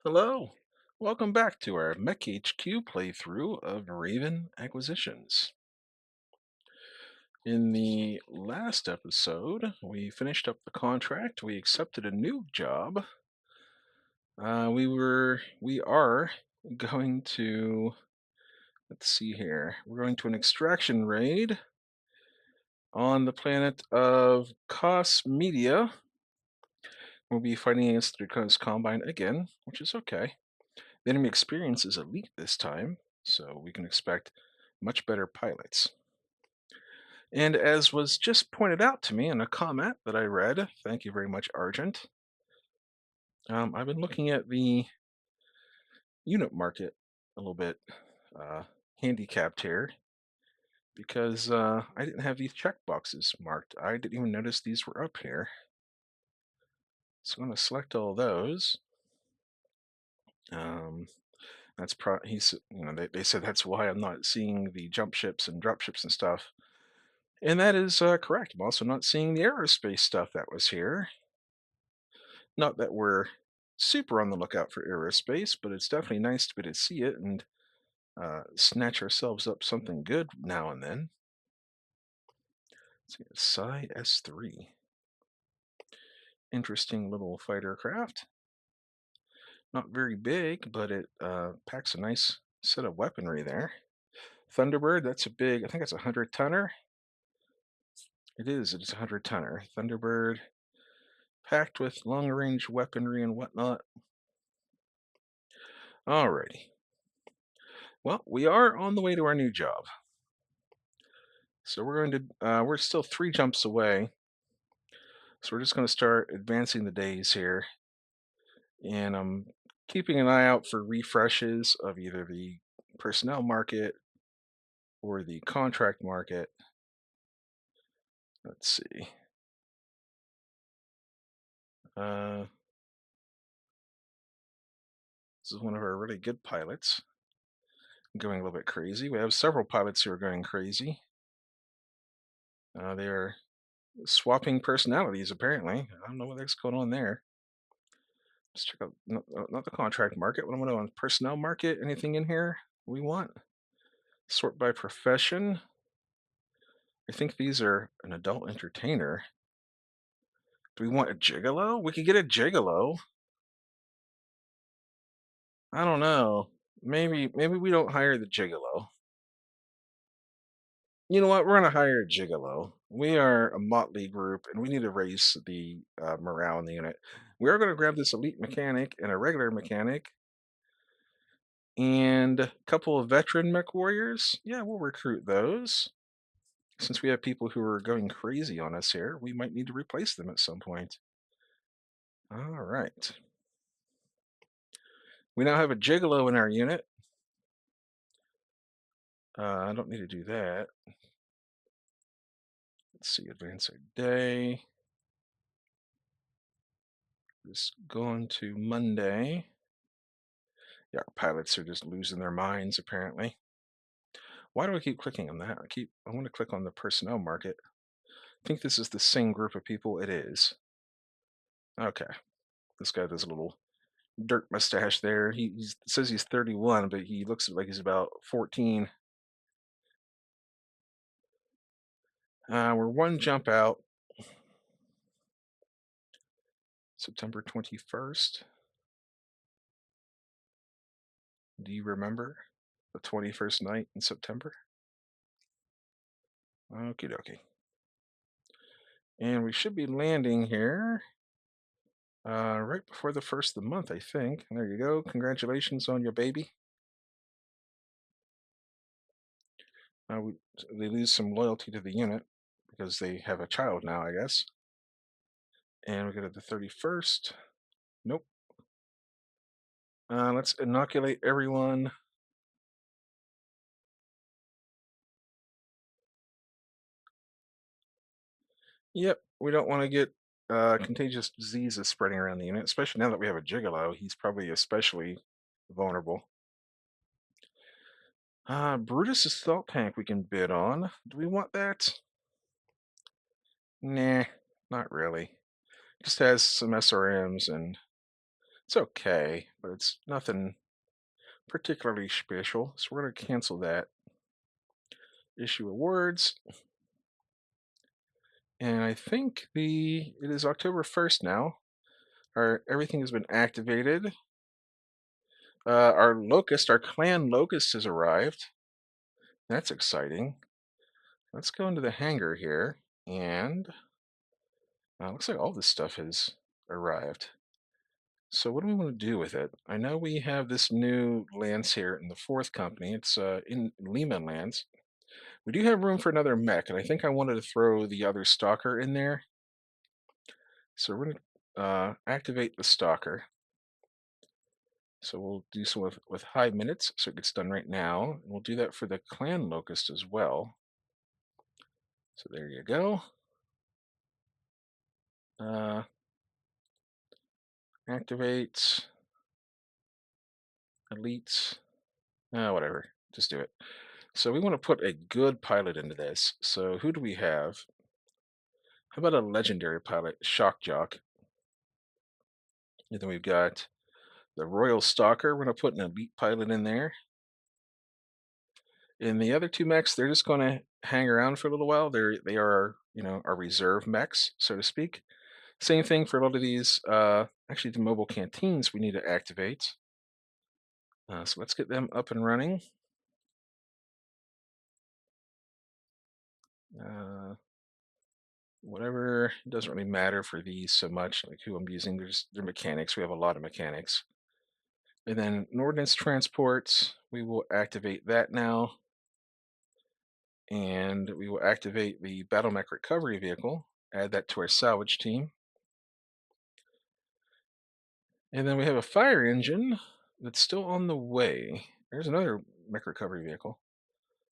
Hello. Welcome back to our MekHQ playthrough of Raven Acquisitions. In the last episode, we finished up the contract. We accepted a new job. We are going to, let's see here. We're going to an extraction raid on the planet of Cos Media. We'll be fighting against the Draconis Combine again, which is okay. The enemy experience is elite this time, so we can expect much better pilots. And as was just pointed out to me in a comment that I read, thank you very much, Argent, I've been looking at the unit market a little bit uh, handicapped here because I didn't have these checkboxes marked. I didn't even notice these were up here. So I'm going to select all those. Um, they said that's why I'm not seeing the jump ships and drop ships and stuff. And that is correct. I'm also not seeing the aerospace stuff that was here. Not that we're super on the lookout for aerospace, but it's definitely nice to be able to see it and snatch ourselves up something good now and then. Let's see, Psi S3. Interesting little fighter craft. Not very big, but it packs a nice set of weaponry there. Thunderbird, that's a big, I think it's a 100-tonner. It's a 100-tonner. Thunderbird, packed with long-range weaponry and whatnot. Alrighty. Well, we are on the way to our new job. So we're still 3 jumps away. So we're just going to start advancing the days here. And I'm keeping an eye out for refreshes of either the personnel market or the contract market. Let's see. This is one of our really good pilots. Going a little bit crazy. We have several pilots who are going crazy. They are swapping personalities, apparently. I don't know what's going on there. Let's check out not the contract market. What am I doing? Personnel market. Anything in here we want? Sort by profession. I think these are an adult entertainer. Do we want a gigolo? We could get a gigolo. I don't know. Maybe we don't hire the gigolo. You know what? We're gonna hire a gigolo. We are a motley group, and we need to raise the morale in the unit. We are gonna grab this elite mechanic and a regular mechanic, and a couple of veteran mech warriors. Yeah, we'll recruit those. Since we have people who are going crazy on us here, we might need to replace them at some point. All right. We now have a gigolo in our unit. I don't need to do that. Let's see, advance our day. Just going to Monday. Yeah, our pilots are just losing their minds, apparently. Why do I keep clicking on that? I want to click on the personnel market. I think this is the same group of people. It is. Okay. This guy does a little dirt mustache there. He says he's 31, but he looks like he's about 14. We're 1 jump out. September 21st. Do you remember the 21st night in September? Okie dokie. And we should be landing here right before the first of the month, I think. There you go. Congratulations on your baby. They lose some loyalty to the unit because they have a child now, I guess. And we go to the 31st. Nope. Let's inoculate everyone. Yep, we don't want to get contagious diseases spreading around the unit, especially now that we have a gigolo. He's probably especially vulnerable. Brutus assault tank we can bid on. Do we want that? Nah, not really. Just has some SRMs and It's okay, but it's nothing particularly special. So we're going to cancel that. Issue awards. And I think it is October 1st now. Everything has been activated. Our clan locust has arrived. That's exciting. Let's go into the hangar here, and looks like all this stuff has arrived. So what do we want to do with it? I know we have this new lands here in the fourth company. It's in Lima lands. We do have room for another mech, and I think I wanted to throw the other stalker in there. So we're going to activate the stalker. So we'll do some with high minutes, so it gets done right now. And we'll do that for the clan locust as well. So there you go. Uh, activate, elites, whatever, just do it. So we want to put a good pilot into this. So who do we have? How about a legendary pilot, Shock Jock? And then we've got the Royal Stalker. We're going to put an elite pilot in there. And the other two mechs, they're just going to hang around for a little while. They are, our reserve mechs, so to speak. Same thing for a lot of these. Actually, the mobile canteens we need to activate. So let's get them up and running. Whatever, it doesn't really matter for these so much, like who I'm using. They're mechanics. We have a lot of mechanics. And then an ordnance transport, we will activate that now. And we will activate the battle mech recovery vehicle, add that to our salvage team. And then we have a fire engine that's still on the way. There's another mech recovery vehicle.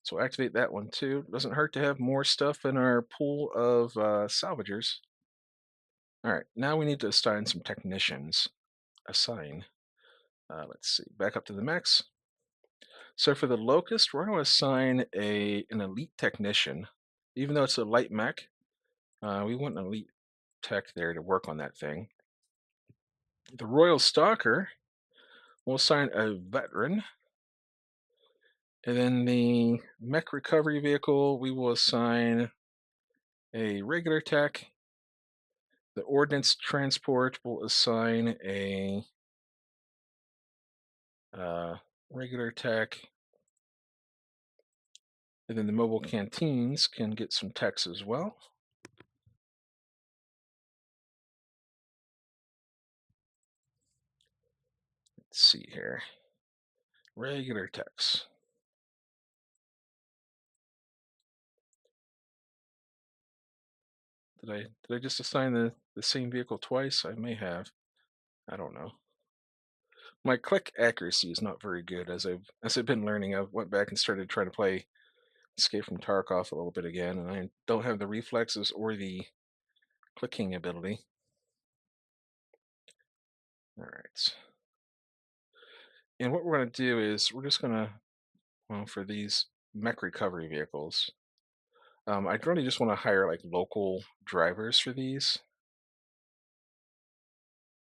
So activate that one too. Doesn't hurt to have more stuff in our pool of salvagers. All right, now we need to assign some technicians. Assign. Let's see, back up to the max. So for the Locust, we're going to assign an elite technician. Even though it's a light mech, we want an elite tech there to work on that thing. The Royal Stalker, we'll assign a veteran. And then the mech recovery vehicle, we will assign a regular tech. The ordnance transport will assign a regular tech. And then the mobile canteens can get some techs as well. Let's see here. Regular techs. Did I just assign the same vehicle twice? I may have. I don't know. My click accuracy is not very good as I've been learning. I went back and started trying to play Escape from Tarkov a little bit again, and I don't have the reflexes or the clicking ability. All right. And what we're going to do is we're just going to, well, for these mech recovery vehicles, I really just want to hire like local drivers for these.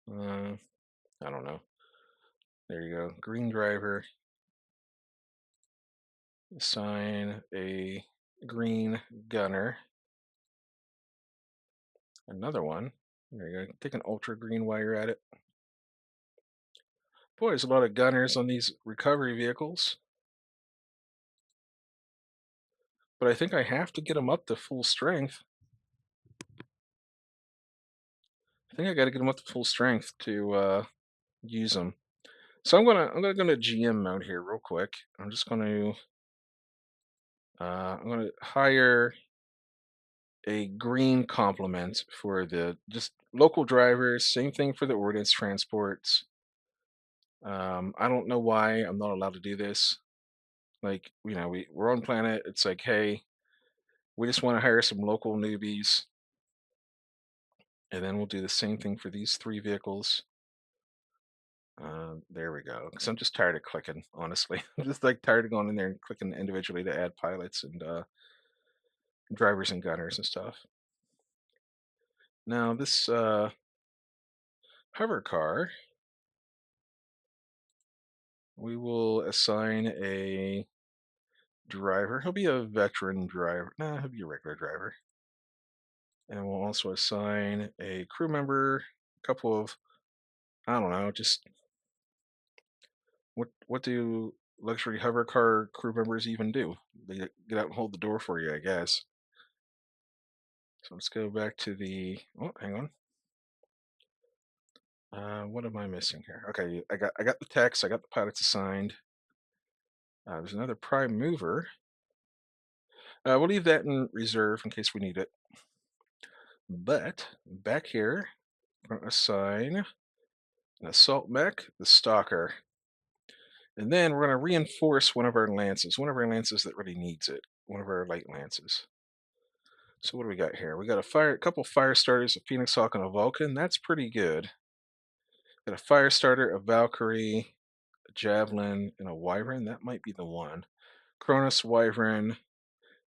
I don't know. There you go. Green driver. Assign a green gunner. Another one. There you go. Take an ultra green while you're at it. Boy, there's a lot of gunners on these recovery vehicles. But I think I have to get them up to full strength. I think I got to get them up to full strength to use them. So I'm gonna go to GM mode here real quick. I'm gonna hire a green complement for the just local drivers. Same thing for the ordnance transports. I don't know why I'm not allowed to do this. Like, we're on planet. It's like, hey, we just want to hire some local newbies, and then we'll do the same thing for these three vehicles. There we go. Because I'm just tired of clicking, honestly. I'm just like tired of going in there and clicking individually to add pilots and drivers and gunners and stuff. Now this hover car, We will assign a driver. He'll be a veteran driver. Nah, he'll be a regular driver. And we'll also assign a crew member, a couple of, I don't know, just what do luxury hover car crew members even do? They get out and hold the door for you, I guess. So let's go back to the, oh, hang on. What am I missing here? Okay, I got the text, I got the pilots assigned. There's another prime mover. We'll leave that in reserve in case we need it. But back here, we're going to assign an assault mech, the stalker. And then we're going to reinforce one of our lances that really needs it, one of our light lances. So what do we got here? We got a couple fire starters, a Phoenix Hawk and a Vulcan. That's pretty good. Got a fire starter, a Valkyrie, a Javelin, and a Wyvern. That might be the one. Cronus, Wyvern,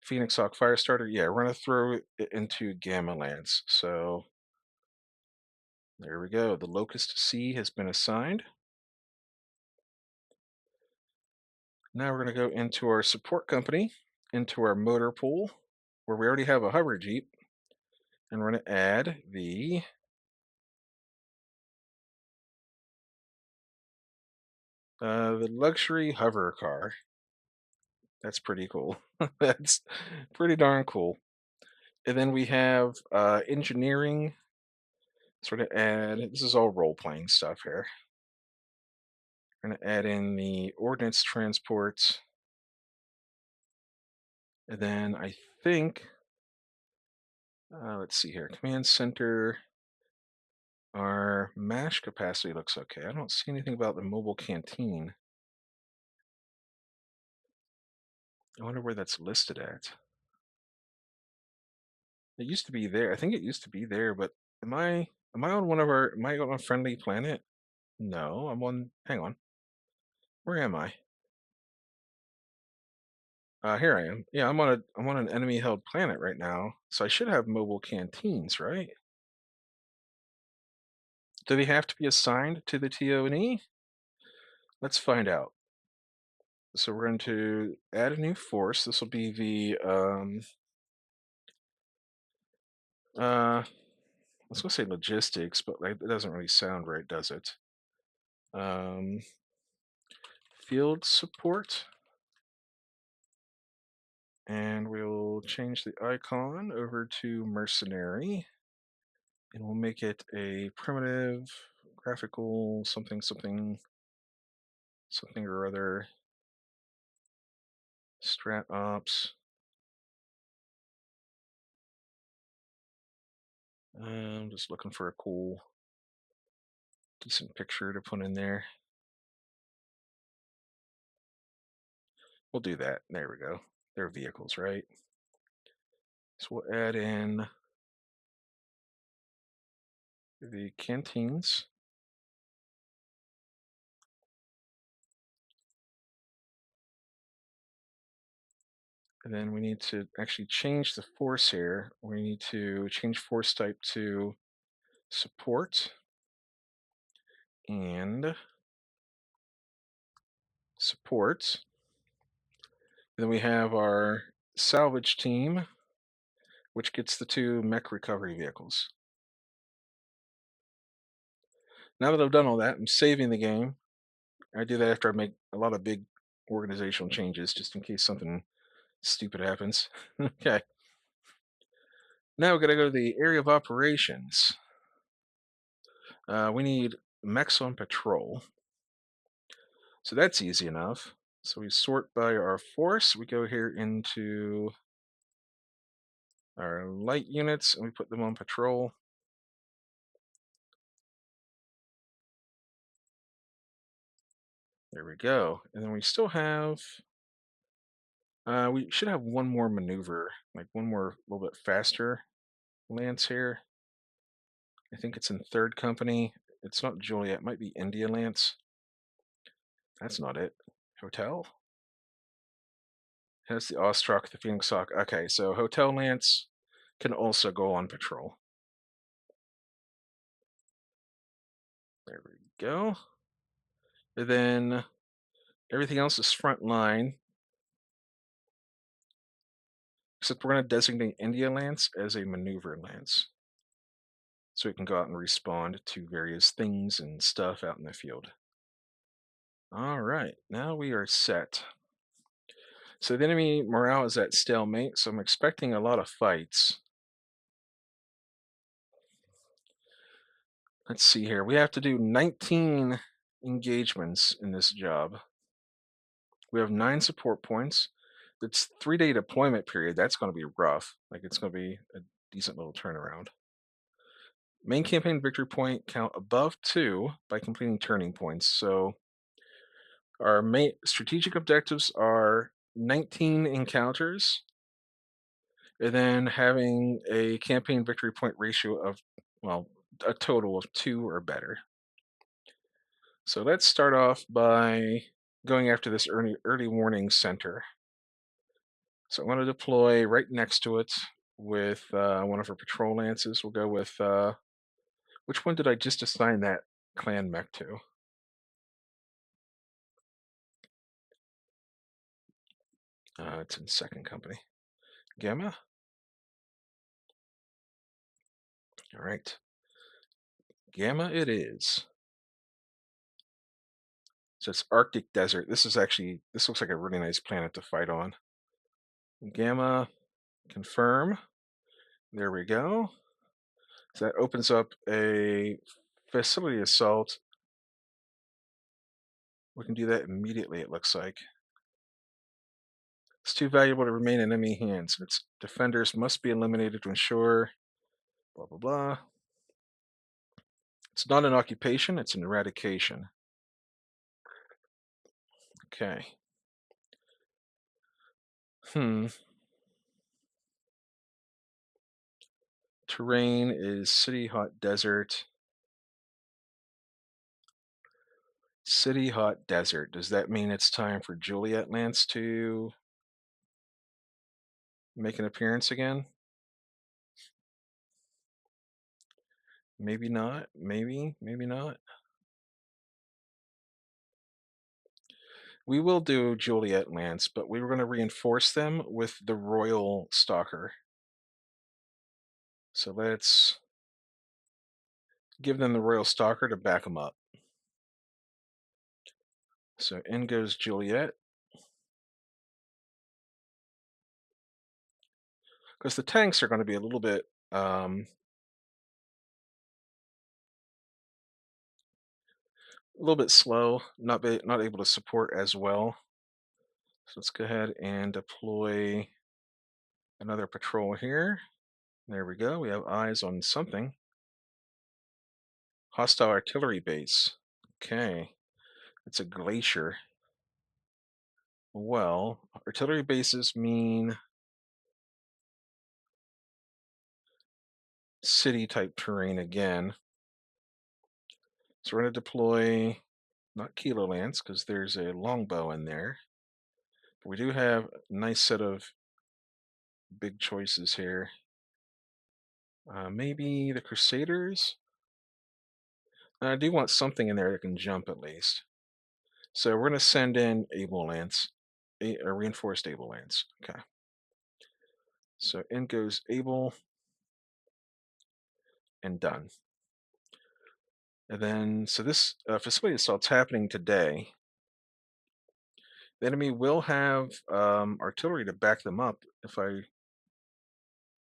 Phoenix Hawk, fire starter. Yeah, we're gonna throw it into Gamma Lance. So there we go. The Locust C has been assigned. Now we're going to go into our support company, into our motor pool, where we already have a hover Jeep, and we're going to add the luxury hover car. That's pretty cool. That's pretty darn cool. And then we have engineering. Sort of add. This is all role playing stuff here. We're going to add in the ordnance transports. And then I think, let's see here, command center. Our mash capacity looks okay. I don't see anything about the mobile canteen. I wonder where that's listed at. It used to be there. I think it used to be there, but am I on am I on a friendly planet? No, I'm on, hang on. Where am I? Here I am. Yeah, I'm on an enemy held planet right now. So I should have mobile canteens, right? Do they have to be assigned to the TO&E? Let's find out. So we're going to add a new force. This will be the I was gonna say logistics, but like, it doesn't really sound right, does it? Um, field support, and we'll change the icon over to mercenary, and we'll make it a primitive graphical something something something or other strat ops. I'm just looking for a cool, decent picture to put in there. We'll do that. There we go. They're vehicles, right? So we'll add in the canteens. And then we need to actually change the force here. We need to change force type to support and support. Then we have our salvage team, which gets the two mech recovery vehicles. Now that I've done all that, I'm saving the game. I do that after I make a lot of big organizational changes, just in case something stupid happens. Okay. Now we're going to go to the area of operations. We need mechs on patrol. So that's easy enough. So we sort by our force. We go here into our light units and we put them on patrol. There we go. And then we still have, we should have one more maneuver, like one more, a little bit faster lance here. I think it's in third company. It's not Juliet, it might be India Lance. That's not it. Hotel? That's the Ostrak, the Phoenix Hawk. Okay, so Hotel Lance can also go on patrol. There we go. And then Everything else is front line, except we're going to designate India Lance as a maneuver lance. So it can go out and respond to various things and stuff out in the field. All right, now we are set. So the enemy morale is at stalemate, so I'm expecting a lot of fights. Let's see here. We have to do 19 engagements in this job. We have 9 support points. It's 3-day deployment period. That's going to be rough. Like it's going to be a decent little turnaround. Main campaign victory point count above 2 by completing turning points. So our main strategic objectives are 19 encounters, and then having a campaign victory point ratio of, well, a total of 2 or better. So let's start off by going after this early warning center. So I'm going to deploy right next to it with one of our patrol lances. We'll go with, which one did I just assign that clan mech to? It's in second company. Gamma? All right. Gamma it is. So it's Arctic Desert. This looks like a really nice planet to fight on. Gamma, confirm. There we go. So that opens up a facility assault. We can do that immediately, it looks like. It's too valuable to remain in enemy hands. Its defenders must be eliminated to ensure blah, blah, blah. It's not an occupation, it's an eradication. Okay. Terrain is city, hot desert. City, hot desert. Does that mean it's time for Juliet Lance to make an appearance again? Maybe not. Maybe not. We will do Juliet Lance, but we were going to reinforce them with the Royal Stalker. So let's give them the Royal Stalker to back them up. So in goes Juliet. Because the tanks are going to be a little bit slow, not able to support as well. So let's go ahead and deploy another patrol here. There we go. We have eyes on something. Hostile artillery base. Okay. It's a glacier. Well, artillery bases mean city type terrain again. So we're going to deploy not Kilo Lance because there's a longbow in there. But we do have a nice set of big choices here. Maybe the Crusaders? I do want something in there that can jump at least. So we're going to send in Able Lance, a reinforced Able Lance. Okay. So in goes Able, and done. And then, so this facility assault's happening today. The enemy will have artillery to back them up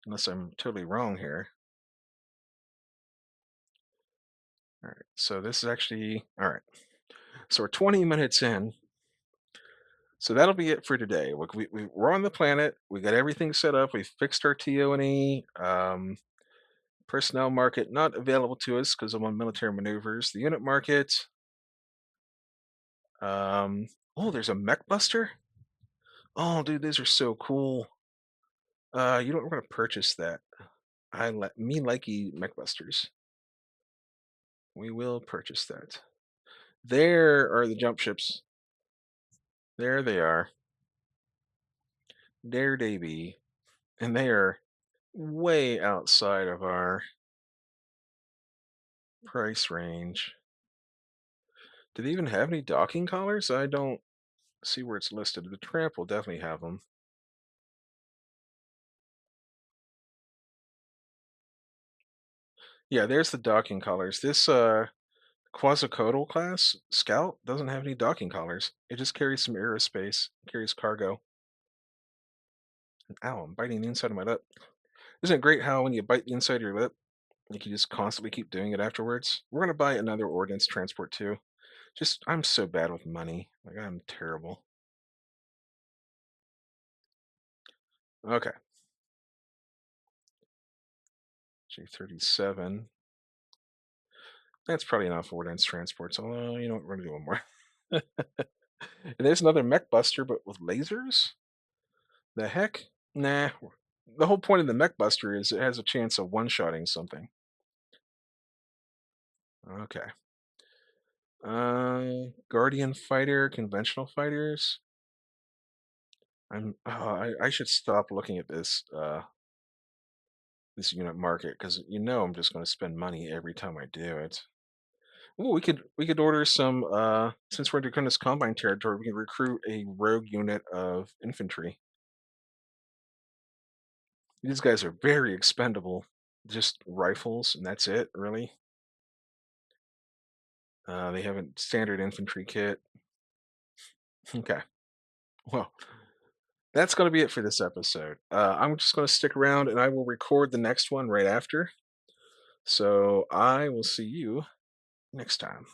unless I'm totally wrong here. All right, so this is actually, all right. So we're 20 minutes in. So that'll be it for today. We're on the planet. We got everything set up. We fixed our TO&E. Personnel market not available to us because I'm on military maneuvers. The unit market. Oh, there's a mech buster. Oh, dude, these are so cool. You know what? We're gonna purchase that. Me likey mech busters. We will purchase that. There are the jump ships. There they are. There they be. And they are way outside of our price range. Do they even have any docking collars? I don't See where it's listed. The tramp will definitely have them. Yeah, there's the docking collars. This quasicotal class scout doesn't have any docking collars. It just carries some aerospace, carries cargo. Ow, I'm biting the inside of my lip. Isn't it great how when you bite the inside of your lip, you can just constantly keep doing it afterwards? We're gonna buy another ordnance transport too. Just I'm so bad with money. Like I'm terrible. Okay, J37. That's probably enough ordnance transports. Although you know what, we're gonna do one more. And there's another mech buster, but with lasers. The heck? Nah. The whole point of the mech buster is it has a chance of one-shotting something. Okay. Guardian fighter, conventional fighters. I should stop looking at this unit market because you know I'm just going to spend money every time I do it. Well, we could order some since we're in Draconis Combine territory, we can recruit a rogue unit of infantry. These guys are very expendable. Just rifles and that's it, really. They have a standard infantry kit. Okay. Well, that's going to be it for this episode. I'm just going to stick around and I will record the next one right after. So I will see you next time.